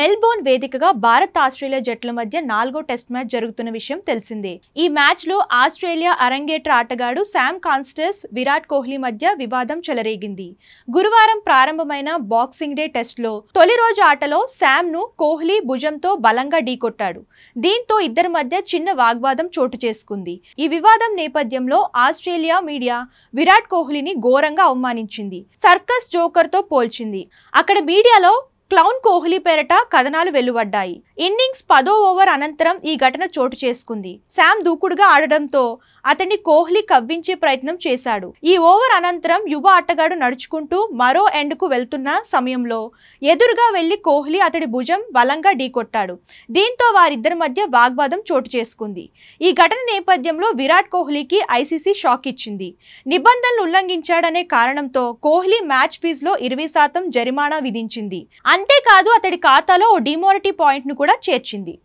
Melbourne వేదికగా Bharat Australia జట్ల మధ్య 4వ టెస్ట్ మ్యాచ్ జరుగుతున్న విషయం తెలిసిందే. ఈ మ్యాచ్ లో ఆస్ట్రేలియా అరంగేట్ర ఆటగాడు శామ్ కాన్స్టర్స్, విరాట్ కోహ్లీ మధ్య వివాదం చెలరేగింది. గురువారం ప్రారంభమైన బాక్సింగ్ డే టెస్ట్ లో తొలి రోజు ఆటలో శామ్ ను కోహ్లీ భుజంతో బలంగా ఢీకొట్టాడు. దీంతో ఇద్దరి మధ్య చిన్న వాగ్వాదం చోటు చేసుకుంది. ఈ వివాదం నేపథ్యంలో ఆస్ట్రేలియా మీడియా విరాట్ కోహ్లీని ఘోరంగా అవమానించింది. సర్కస్ జోకర్ తో పోల్చింది. అక్కడ మీడియాలో క్లౌన్ కోహ్లీ పేరట కథనాలు వెలువడ్డాయి. ఇన్నింగ్స్ 10వ ఓవర్ అనంతరం ఈ ఘటన చోటు చేసుకుంది. శామ్ దూకుడుగా ఆడడంతో అతన్ని కోహ్లీ కవ్వించే ప్రయత్నం చేశాడు. ఈ ఓవర్ అనంతరం యువ ఆటగాడు నడుచుకుంటూ మరో ఎండ్ కు వెళ్తున్న సమయంలో ఎదురుగా వెళ్లి కోహ్లీ అతడి భుజం బలంగా ఢీకొట్టాడు. దీంతో వారిద్దరి మధ్య వాగ్వాదం చోటు చేసుకుంది. ఈ ఘటన నేపథ్యంలో విరాట్ కోహ్లీకి ఐసీసీ షాక్ ఇచ్చింది. నిబంధనలు ఉల్లంఘించాడనే కారణంతో కోహ్లీ మ్యాచ్ ఫీజులో 20% జరిమానా విధించింది. అంతేకాదు అతడి ఖాతాలో ఓ డిమోరటీ పాయింట్ ను కూడా చేర్చింది.